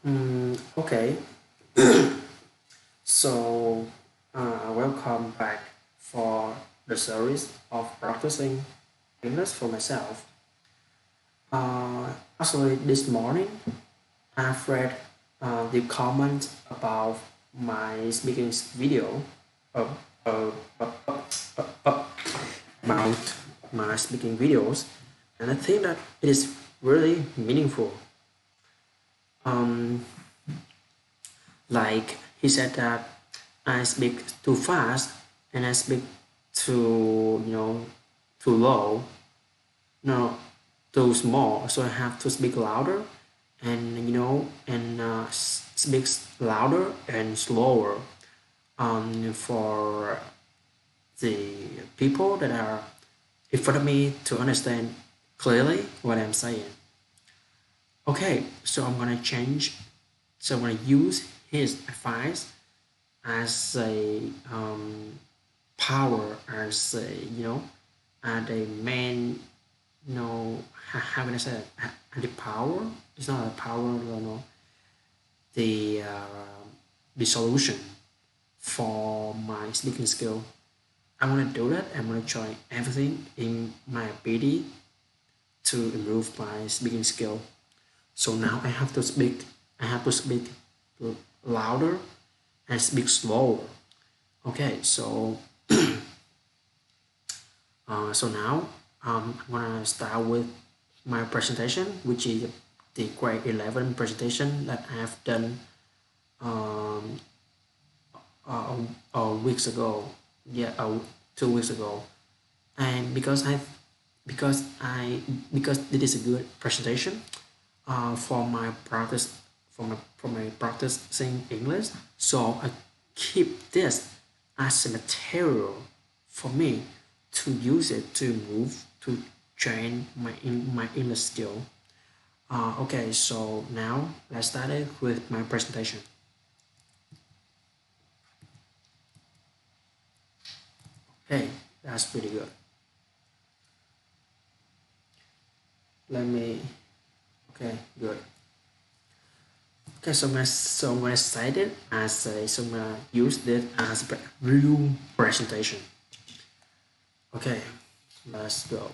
Okay, so welcome back for the series of practicing English for myself. Actually, this morning I've read the comment about my speaking video uh, uh, uh, about my speaking videos, and I think that it is really meaningful. Um, Like he said that I speak too fast and I speak too, too low, no, too small. So I have to speak louder and, speak louder and slower for the people that are in front of me to understand clearly what I'm saying. Okay, so I'm gonna change. So I'm gonna use his advice as a power, as a and a main, how can I say it? And the power is not a power, the the solution for my speaking skill. I want to do that. I'm going to try everything in my ability to improve my speaking skill. So now I have to speak. I have to speak louder and speak slower. Okay, so now I'm gonna start with my presentation, which is the grade 11 presentation that I have done um, weeks ago. Yeah, 2 weeks ago. And because it is a good presentation for my practice for my practicing English, so I keep this as a material for me to use it to move to train my English skill. Okay, so now let's start it with my presentation. Hey, that's pretty good. Let me. Okay, good. Okay, so I'm gonna cite it as so I'm gonna use this as a real presentation. Okay, let's go.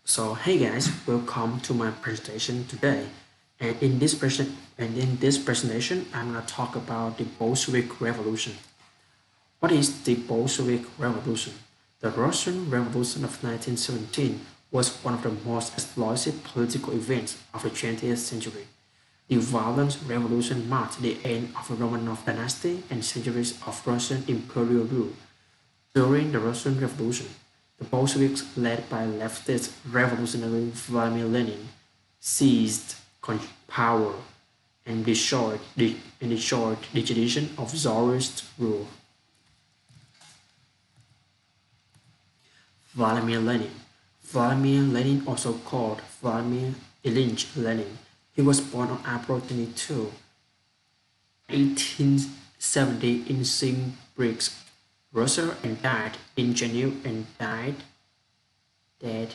So hey guys, welcome to my presentation today. And in this presentation, I'm gonna talk about the Bolshevik Revolution. What is the Bolshevik Revolution? The Russian Revolution of 1917 was one of the most explosive political events of the 20th century. The violent revolution marked the end of the Romanov dynasty and centuries of Russian imperial rule. During the Russian Revolution, the Bolsheviks, led by leftist revolutionary Vladimir Lenin, seized power and destroyed the tradition of Tsarist rule. Vladimir Lenin. Vladimir Lenin, also called Vladimir Ilyich Lenin, he was born on April 22, 1870 in Simbirsk, Russia, and died in Geneva and died in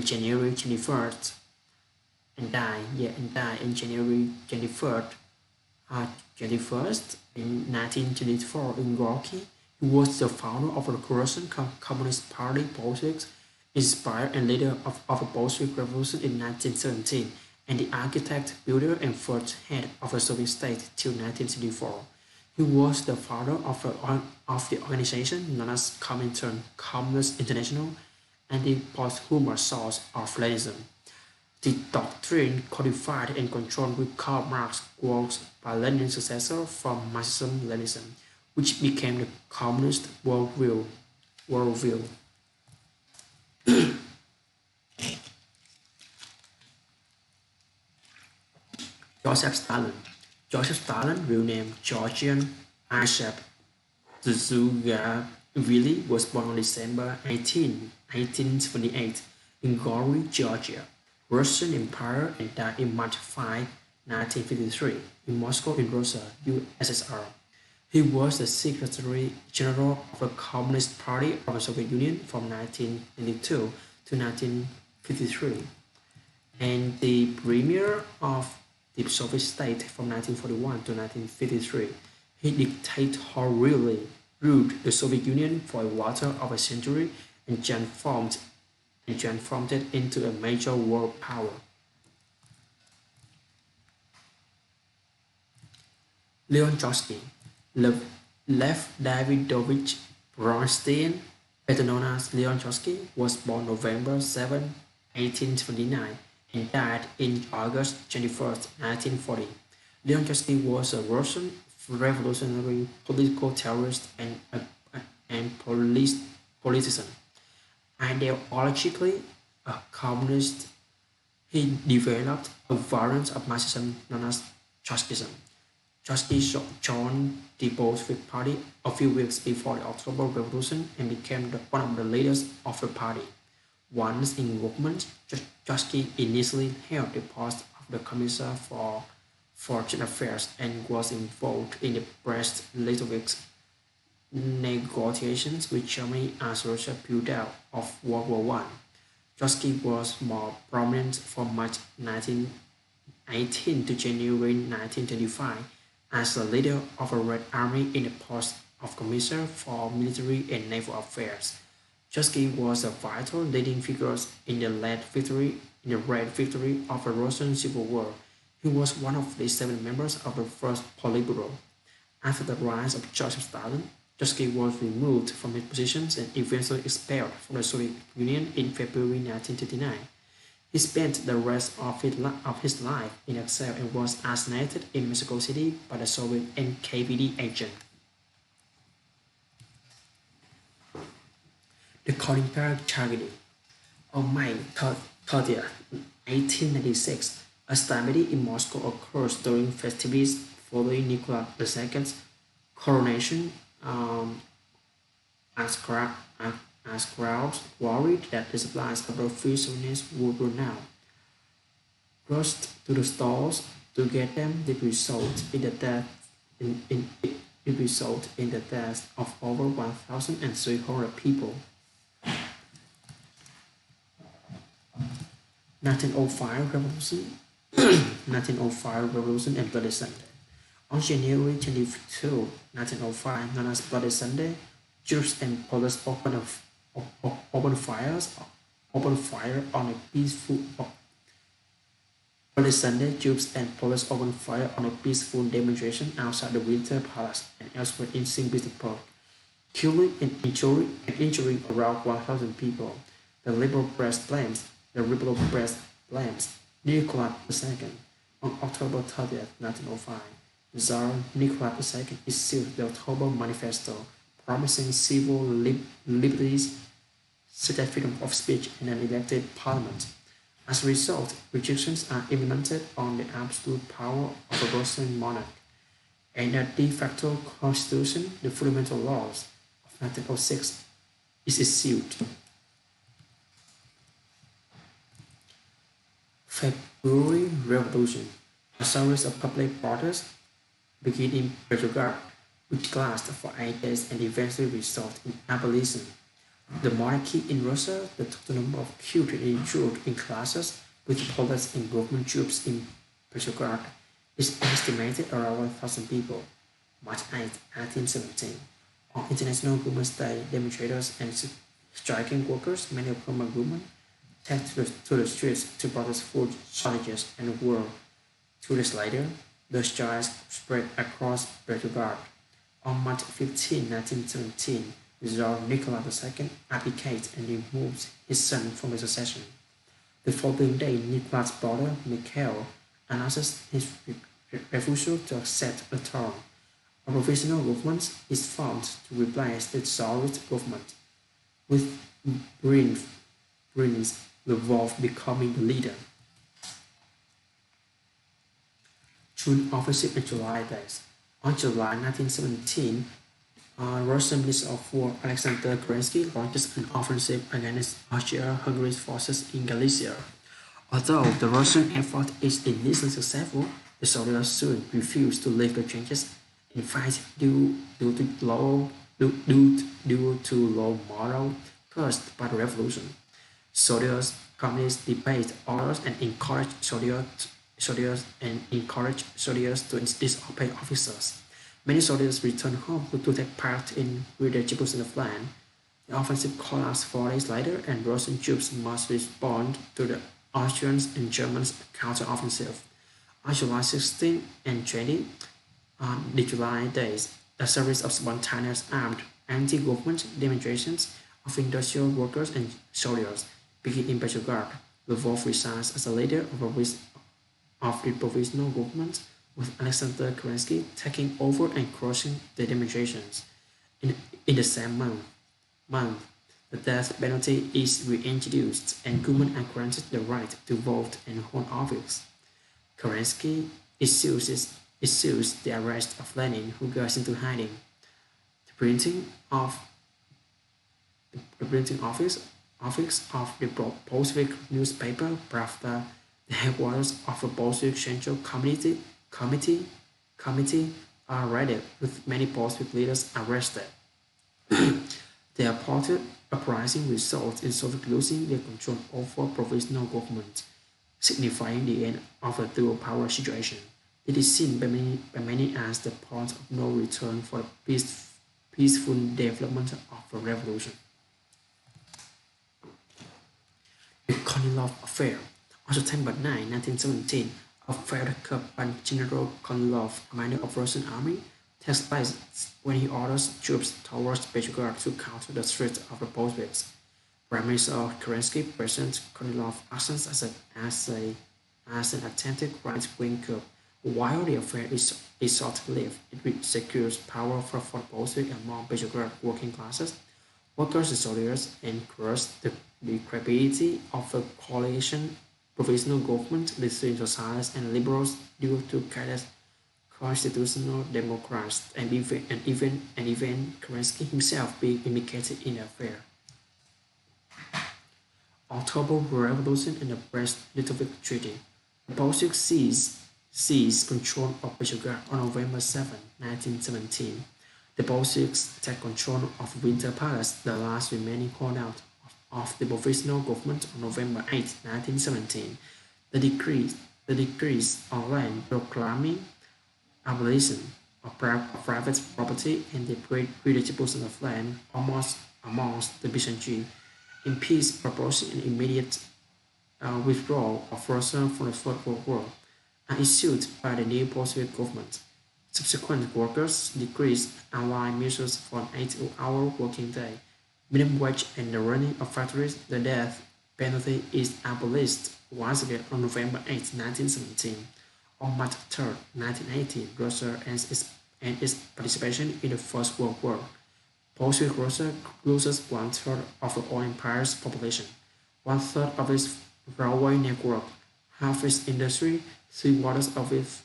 January 21st and died in January 21st in 1924 in Gorky. He was the founder of the Russian Communist Party Bolsheviks, inspired and leader of the Bolshevik Revolution in 1917, and the architect, builder, and first head of the Soviet state till 1964. He was the founder of the organization known as Comintern, Communist International, and the posthumous source of Leninism. The doctrine codified and controlled with Karl Marx works by Lenin's successor from Marxism-Leninism, which became the communist worldview. Joseph Stalin. Joseph Stalin, real name Georgian Isaac Zhugaishvili, was born on December 18, 1978 in Gori, Georgia, Russian Empire, and died in March 5, 1953 in Moscow in Russia, USSR. He was the Secretary General of the Communist Party of the Soviet Union from 1992 to 1953, and the premier of the Soviet state from 1941 to 1953. He dictated how really ruled the Soviet Union for a quarter of a century and transformed it into a major world power. Leon Trotsky, Lev Davidovich Bronstein, better known as Leon Trotsky, was born November 7, 1879, and died in August 21st, 1940. Leon Trotsky was a Russian revolutionary, political terrorist, and politician. Ideologically a communist, he developed a variant of Marxism known as Trotskyism. Trotsky joined the Bolshevik Party a few weeks before the October Revolution and became one of the leaders of the party. Once in government, Trotsky initially held the post of the Commissar for Foreign Affairs and was involved in the Brest-Litovsk negotiations with Germany as Russia pulled out of World War One. Trotsky was more prominent from March 1918 to January 1925 as the leader of a Red Army in the post of Commissar for Military and Naval Affairs. Trotsky was a vital leading figure in the Red Victory of the Russian Civil War. He was one of the 7 members of the first Politburo. After the rise of Joseph Stalin, Trotsky was removed from his positions and eventually expelled from the Soviet Union in February 1939. He spent the rest of his life in exile and was assassinated in Mexico City by the Soviet NKVD agent. The Kaliningrad tragedy. On May 30th, 1896, a stampede in Moscow occurs during festivities following Nicholas II's coronation, as crowds worried that the supplies of the free souvenirs would run out. Rushed to the stores to get them, it resulted in the death of over 1,300 people. 1905 Revolution 1905 Revolution and Bloody Sunday. On January 22, 1905, known as Bloody Sunday, Jews and police opened fire on a peaceful Bloody Sunday. Jews and police opened fire on a peaceful demonstration outside the Winter Palace and elsewhere in St. Petersburg, killing and injuring around 1,000 people. The Liberal Press blames Nicholas II. On October 30th, 1905, Tsar Nicholas II issued the October Manifesto, promising civil liberties such as freedom of speech and an elected parliament. As a result, restrictions are implemented on the absolute power of a Russian monarch, and a de facto constitution, the Fundamental Laws of 1906, is issued. February Revolution. A series of public protests began in Petrograd, which lasted for 8 days and eventually resulted in abolition. The monarchy in Russia, the total number of killed and injured in clashes with police and government troops in Petrograd is estimated around 1,000 people. March 8, 1817. On International Women's Day, demonstrators and striking workers, many of whom are women, take to the streets to protest food shortages and war. 2 days later, the strikes spread across Petrograd. On March 15, 1917, Tsar Nicholas II abdicated and removed his son from the succession. The following day, Nicholas' brother Mikhail announces his refusal to accept the throne. A provisional government is formed to replace the Tsarist government, with Prince Lvov becoming the leader. June offensive and July days. On July 1917, Russian Minister of War Alexander Kerensky launches an offensive against Austria-Hungary's forces in Galicia. Although the Russian effort is initially successful, the soldiers soon refused to leave the trenches. In fact, due to low morale caused by the revolution, Soldiers, communists debate orders and encourage soldiers to disobey officers. Many soldiers return home to take part in redistribution of land. The offensive collapsed 4 days later, and Russian troops must respond to the Austrians and Germans' counteroffensive. On July 16 and 20, on the July days, a series of spontaneous armed anti-government demonstrations of industrial workers and soldiers began in Petrograd. Lvov resigns as the leader of the provisional government, with Alexander Kerensky taking over and crushing the demonstrations. In the same month, the death penalty is reintroduced and women are granted the right to vote and hold office. Kerensky issues the arrest of Lenin, who goes into hiding. The printing of the printing office of the Bolshevik newspaper Pravda, the headquarters of the Bolshevik Central Committee, are raided, with many Bolshevik leaders arrested. The reported uprising results in Soviet losing their control over provisional government, signifying the end of the dual power situation. It is seen by many as the point of no return for the peaceful development of the revolution. The Kornilov Affair. On September 9, 1917, a field coup by General Kornilov, commander of Russian army, takes place when he orders troops towards Petrograd to counter the threat of the Bolsheviks. Prime Minister Kerensky presents Kornilov's actions as an attempted right-wing coup. While the affair is short-lived, it secures power for the Bolshevik among Petrograd working classes, workers and soldiers, and crushes the credibility of the coalition provisional government between socialists and liberals due to Kada's constitutional democrats, and even Kerensky himself being implicated in the affair. October Revolution and the Brest-Litovsk Treaty. The Bolsheviks seized control of Petrograd on November 7, 1917. The Bolsheviks take control of Winter Palace, the last remaining holdout of the provisional government, on November 8, 1917. The decrees on land proclaiming abolition of private property and the redistribution of land amongst the peasantry, in peace proposing an immediate withdrawal of Russia from the Third World War, are issued by the new Bolshevik government. Subsequent workers' decrees outline measures for an 8-hour working day, minimum wage, and the running of factories. The death penalty is abolished once again on November 8, 1917. On March 3, 1918, Russia ends its participation in the First World War. Bolshevik Russia loses one-third of the old empire's population, one-third of its railway network, half its industry, three-quarters of its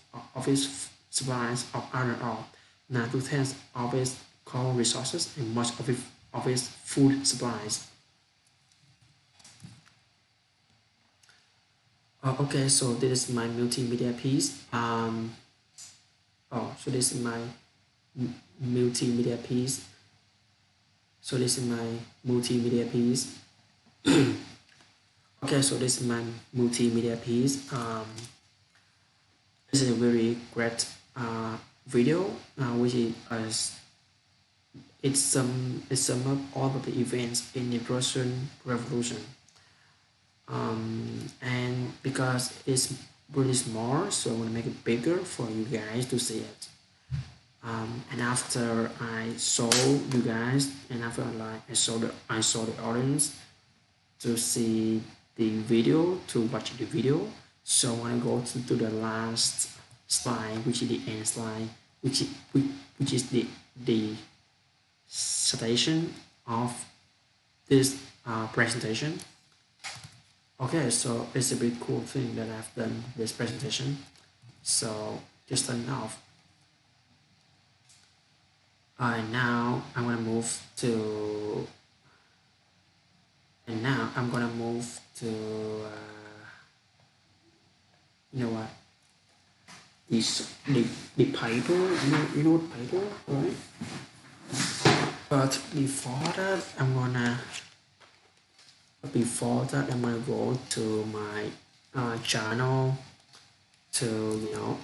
supplies of iron ore, 9 to 10 of its coal resources, and much of its food supplies. Okay, so this is my multimedia piece. So this is my multimedia piece. So this is my multimedia piece. Okay, so this is my multimedia piece. This is a very great video, which is it sum up all of the events in the Russian Revolution. And because it's really small, so I'm gonna make it bigger for you guys to see it. And after I saw you guys, and after I saw the audience to see the video, to watch the video, so I want to go to the last slide, which is the end slide, which is the citation of this presentation. Okay, so it's a bit cool thing that I've done this presentation. So just turn it off. Now I'm gonna move to, and now I'm gonna move to, you know what? The paper, you know what paper, right? But before that, I'm gonna before that, I'm gonna go to my channel to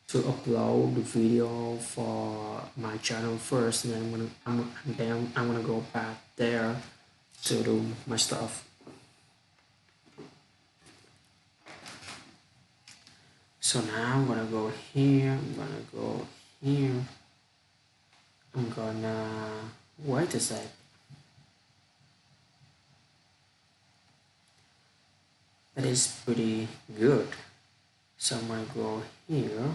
to upload the video for my channel first, and then I'm gonna go back there to do my stuff. So now I'm gonna go here, I'm gonna go here, I'm gonna wait a sec. That is pretty good. So I'm gonna go here.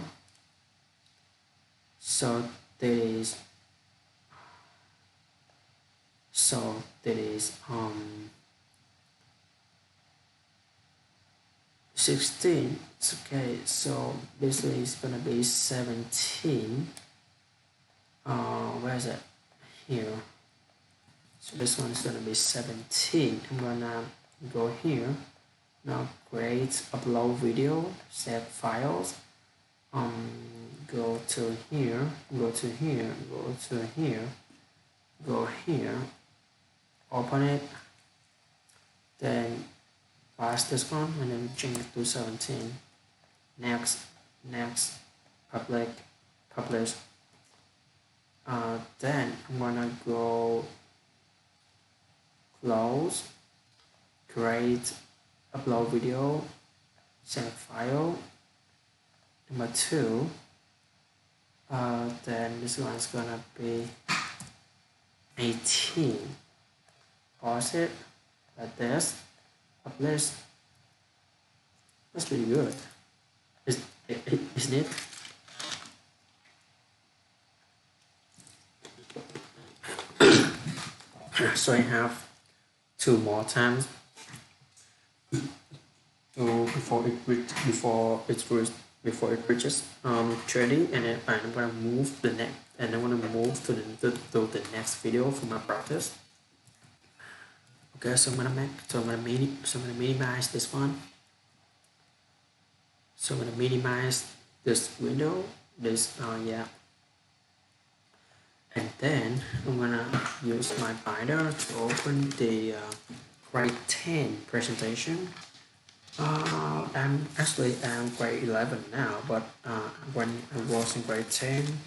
So that is 16. It's okay, so basically it's gonna be 17. Where is it? Here. So this one is gonna be 17. I'm gonna go here. Now create upload video, save files. Go to here, go to here, go to here, go here, open it, then pass this one and then change it to 17. Next, publish. Then I'm gonna go close, create upload video, save file. Number 2, then this one's gonna be 18. Pause it like this, publish. That's pretty good, isn't it? So I have 2 more times before it reaches 20, and then I'm gonna move the next, and I want to move to the next video for my practice. Okay, so I'm gonna minimize this one. So I'm gonna minimize this window, yeah, and then I'm gonna use my binder to open the grade 10 presentation. I'm grade 11 now, but when I was in grade 10,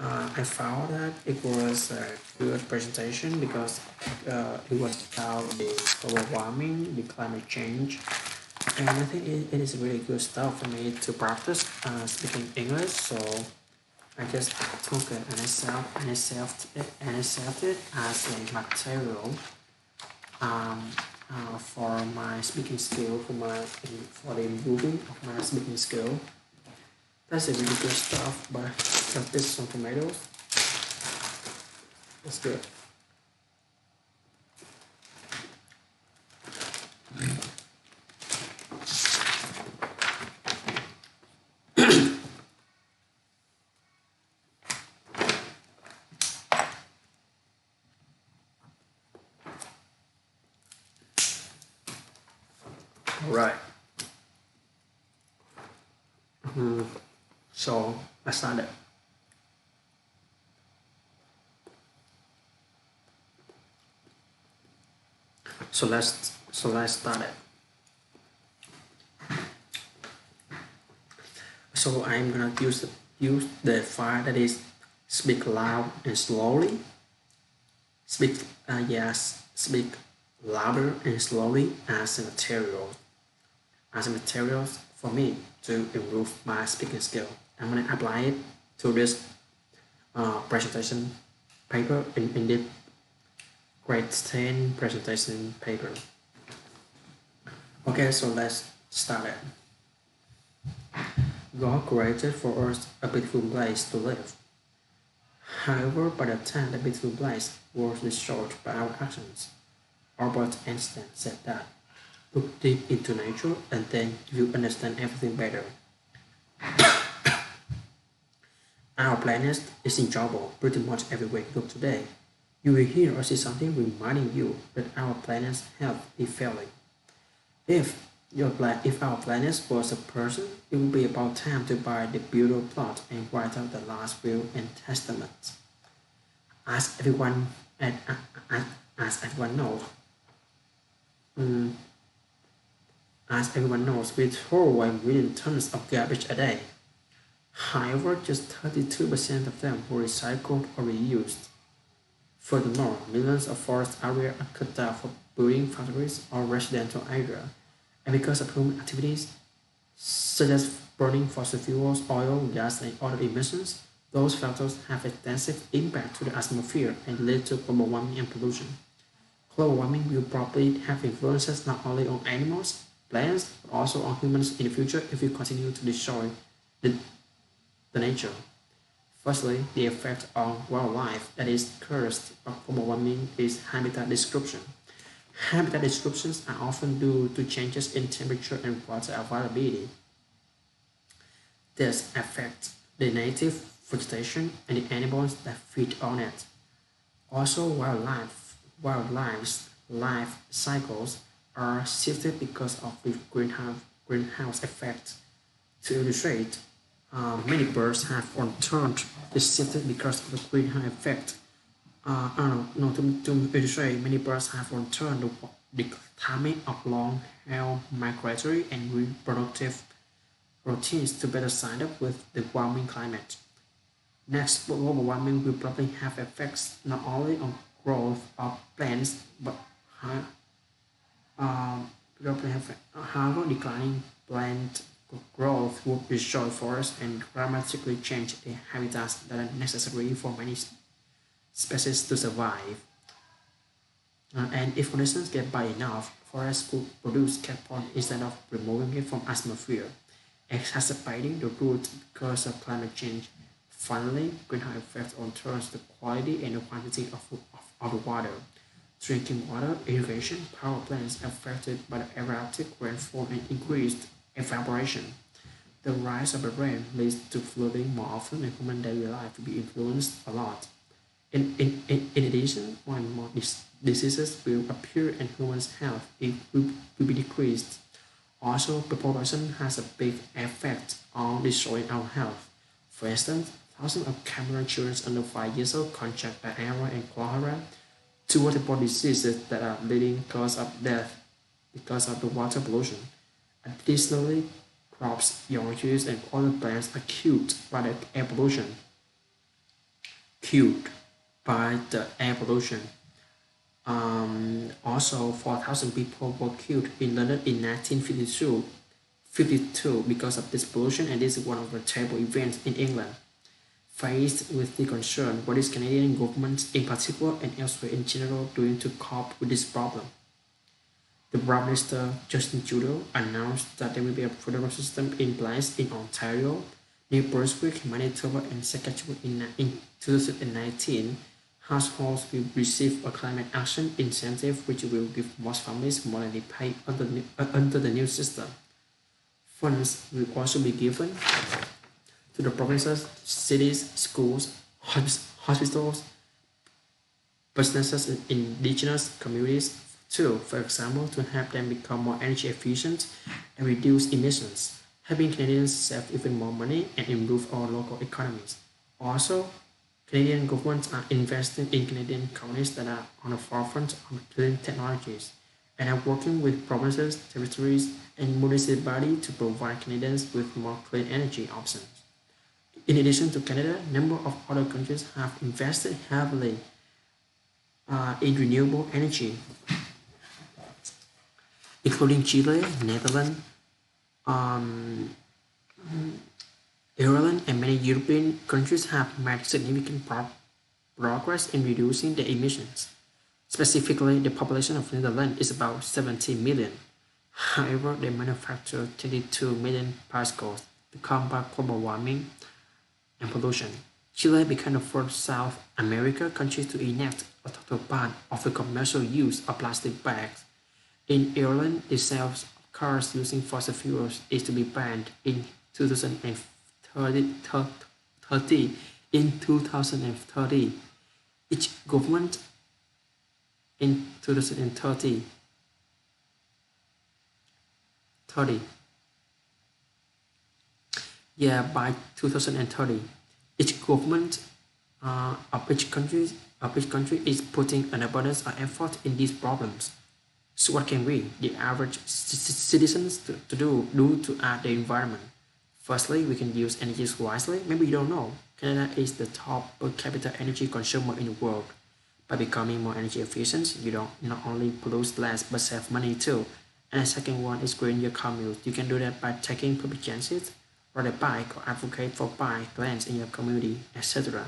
I found that it was a good presentation because it was about the global warming, the climate change, and I think it is really good stuff for me to practice speaking English. So I just took it and I saved it as a material for my speaking skill, for the improving of my speaking skill. That's a really good stuff, but just this some tomatoes. That's good. All right. So I started. So let's start it. So I'm gonna use the file that is speak loud and slowly. Speak louder and slowly as a material for me to improve my speaking skill. I'm gonna apply it to this presentation paper in the grade 10 presentation paper. Okay, so let's start it. God created for us a beautiful place to live. However, by the time the beautiful place was destroyed by our actions, Albert Einstein said that look deep into nature and then you understand everything better. Our planet is in trouble pretty much everywhere you look today. You will hear or see something reminding you that our planet's health is failing. If our planet was a person, it would be about time to buy the burial plot and write out the last will and testament. Ask everyone at As everyone knows, mm, as everyone knows, we throw away million tons of garbage a day. However, just 32% of them were recycled or reused. Furthermore, millions of forest areas are cut down for building factories or residential area, and because of human activities such as burning fossil fuels, oil, gas, and other emissions, those factors have extensive impact to the atmosphere and lead to global warming and pollution. Global warming will probably have influences not only on animals, plants, but also on humans in the future if we continue to destroy the, the nature. Firstly, the effect on wildlife that is caused by global warming is habitat disruption. Habitat disruptions are often due to changes in temperature and water availability. This affects the native vegetation and the animals that feed on it. Also, wildlife's life cycles are shifted because of the greenhouse effect. To illustrate, many birds have turned this shifted because of the greenhouse effect. No, to illustrate, many birds have turned the timing of long-haul migratory and reproductive routines to better sign up with the warming climate. Next, global warming will probably have effects not only on growth of plants but ha- probably have however declining plant growth would destroy forests and dramatically change the habitats that are necessary for many species to survive. And if conditions get bad enough, forests could produce carbon instead of removing it from atmosphere, exacerbating the root cause of climate change. Finally, greenhouse effects alters the quality and the quantity of the water. Drinking water, irrigation, power plants affected by the erratic rainfall and increased evaporation. The rise of the rain leads to flooding more often and human daily life will be influenced a lot. In addition, more and more diseases will appear and humans' health will be decreased. Also, population has a big effect on destroying our health. For instance, thousands of Cameroon children under 5 years old contract diarrhea and cholera, two waterborne diseases that are leading cause of death because of the water pollution. Additionally, crops, young trees, and other plants are killed by the air pollution. Also, 4,000 people were killed in London in 1952 because of this pollution, and this is one of the terrible events in England. Faced with the concern, what is Canadian government in particular and elsewhere in general doing to cope with this problem? The Prime Minister Justin Trudeau announced that there will be a federal system in place in Ontario, New Brunswick, Manitoba, and Saskatchewan in 2019. Households will receive a climate action incentive which will give most families more than they pay under the new system. Funds will also be given to the provinces, cities, schools, hospitals, businesses, and indigenous communities too, for example, to help them become more energy efficient and reduce emissions, helping Canadians save even more money and improve our local economies. Also, Canadian governments are investing in Canadian companies that are on the forefront of clean technologies and are working with provinces, territories, and municipalities to provide Canadians with more clean energy options. In addition to Canada, a number of other countries have invested heavily in renewable energy, including Chile, Netherlands, um, Ireland, and many European countries have made significant progress in reducing their emissions. Specifically, the population of Netherlands is about 70 million. However, they manufacture 22 million bicycles to combat global warming and pollution. Chile became the first South American country to enact a total ban of the commercial use of plastic bags. In Ireland, the sales of cars using fossil fuels is to be banned in 2030. In 2030, each government in 2030 30 yeah by 2030 each government of each country Each country is putting an abundance of effort in these problems. So what can we, the average citizens, do to add the environment? Firstly, we can use energy wisely. Maybe you don't know, Canada is the top per capita energy consumer in the world. By becoming more energy efficient, you don't not only produce less but save money too. And the second one is green your commute. You can do that by taking public transit, ride a bike, or advocate for bike lanes in your community, etc.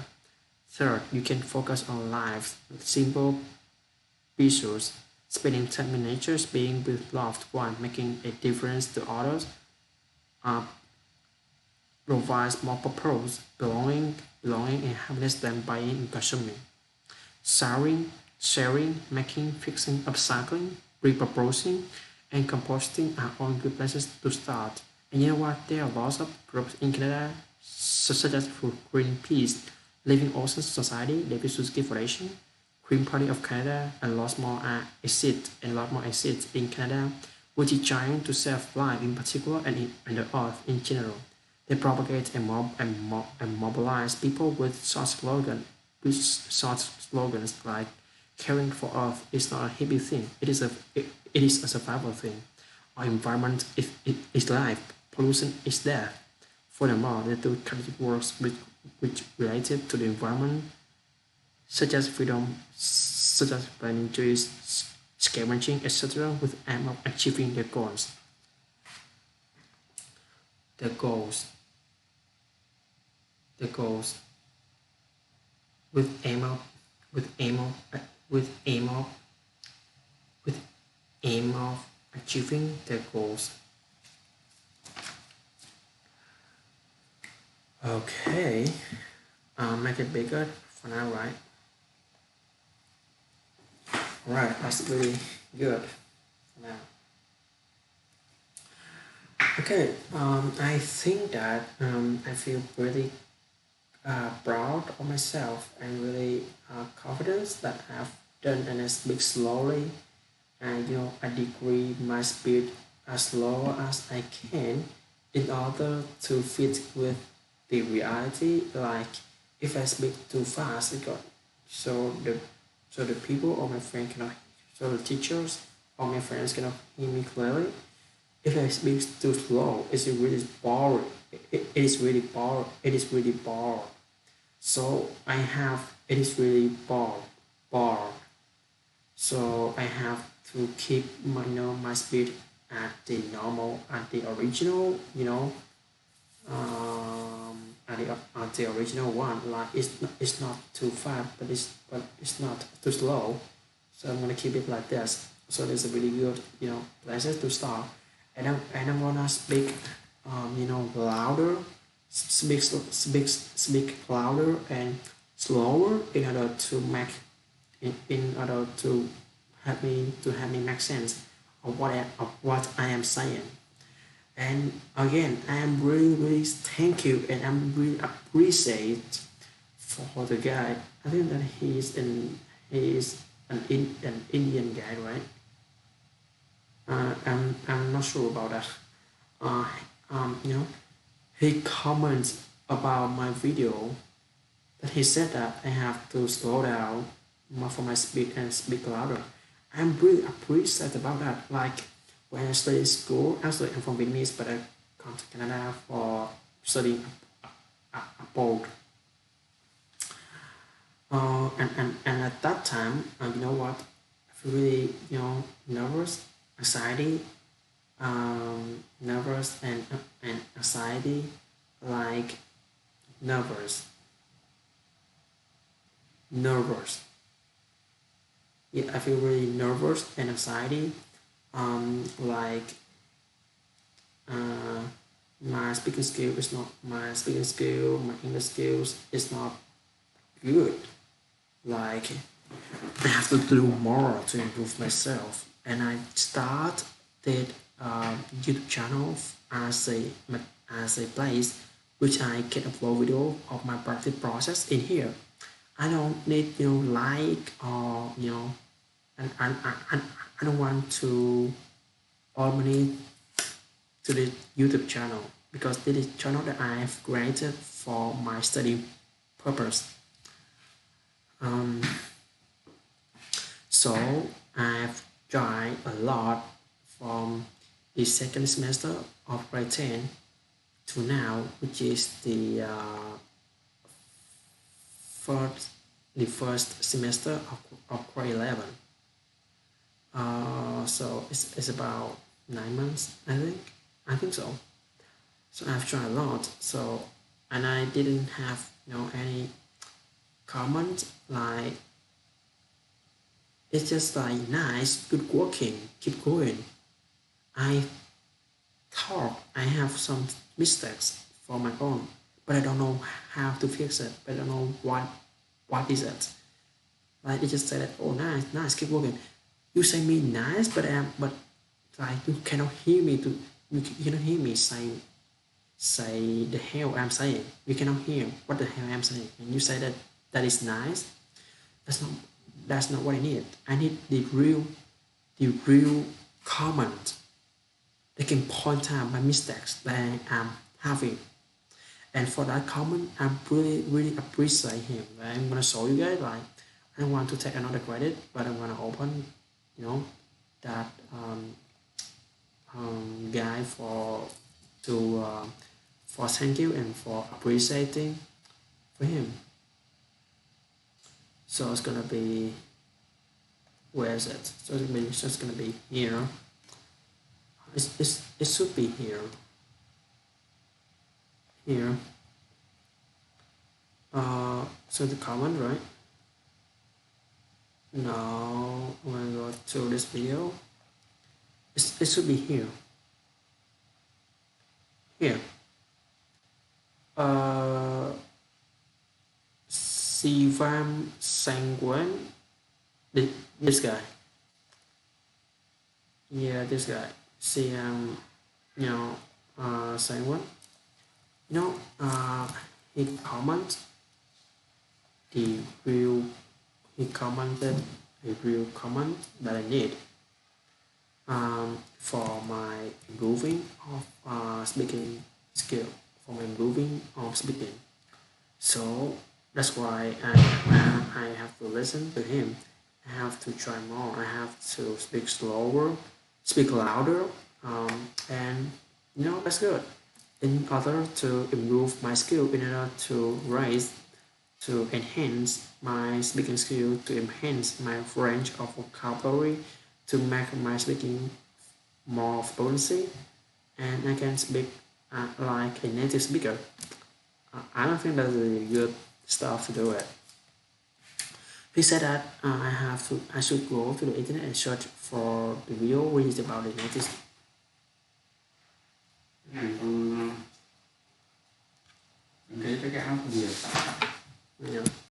Third, you can focus on life, simple visuals, spending time in nature, being with loved one, making a difference to others, uh, provides more purpose, belonging and happiness than buying and consuming. Sharing, making, fixing, upcycling, repurposing, and composting are all good places to start. And you know what? There are lots of groups in Canada, such as Greenpeace, Living Oceans Society, the Suzuki Foundation, Green Party of Canada, and lots more exist in Canada, which is trying to save life in particular and the earth in general. They propagate and mobilize people with short slogans like caring for Earth is not a hippie thing. It is a survival thing. Our environment is life. Pollution is death. Furthermore, they do creative works which related to the environment, such as planting trees, scavenging, etc., with aim of achieving their goals. Their goals. Their goals with aim of with aim of with aim of with aim of achieving their goals. Okay, make it bigger for now, right? Right, that's really good for now. Okay, I think that I feel pretty proud of myself and really confident that I've done and I speak slowly and I decrease my speed as low as I can in order to fit with the reality. Like if I speak too fast, so the so the people or my friend cannot, so the teachers or my friends cannot hear me clearly. If I speak too slow, it's really boring. It is really boring. It is really boring. So I have it is really bored. So I have to keep my speed at the normal at the original at the original one. Like it's not too fast, but it's not too slow. So I'm gonna keep it like this. So there's a really good places to start, and I'm gonna speak louder, speak louder and slower in order to make in order to help me make sense of what I am saying. And again, I am really thank you and I'm really appreciate for the guy. I think that he is an Indian guy, right? I'm not sure about that. Uh, you know, he comments about my video that he said that I have to slow down for my speed and speak louder. I'm really appreciative about that. Like when I study in school, actually I'm from Vietnamese, but I come to Canada for studying abroad. And at that time, you know what? I feel really nervous, anxiety, nervous and anxiety, like nervous, nervous. Yeah, I feel really nervous and anxiety. Like uh, my speaking skill, my English skills is not good. Like I have to do more to improve myself, and I started YouTube channel as a place which I can upload video of my practice process in here. I don't need like or I don't want to earn money to the YouTube channel because this is channel that I've created for my study purpose. Um, so I've tried a lot from the second semester of grade 10 to now, which is first, the first semester of grade 11. So it's about 9 months, I think. I think so. So I've tried a lot. So and I didn't have any comment like it's just like nice, good working, keep going. I thought I have some mistakes for my own, but I don't know how to fix it. I don't know what is it. Like they just say that, oh nice, nice, keep working. You say me nice, but like you cannot hear me to you cannot hear me say the hell I'm saying. You cannot hear what the hell I'm saying. And you say that that is nice. That's not that's not what I need. I need the real comment. They can point out my mistakes that I'm having. And for that comment, I'm really appreciate him. I'm gonna show you guys like I don't want to take another credit, but I'm gonna open, you know, that guy for thank you and for appreciating for him. So it's gonna be where is it? So it's just gonna be here. It should be here. Here. So the comment, right? Now I'm gonna go to this video. It should be here. Here. Uh, Sivam Sangwan. This guy. Yeah, this guy. Siam, Sangwan. You know, he comment the real. He commented a real comment that I need for my improving of speaking skill, for my improving of speaking. So that's why I have to listen to him. I have to try more. I have to speak slower, speak louder, and that's good. In order to improve my skill, in order to enhance my speaking skill, to enhance my range of vocabulary, to make my speaking more fluency, and I can speak like a native speaker. I don't think that's a good stuff to do it. He said that I should go to the internet and search for the video which is about the native. Cái áo gì? Yeah.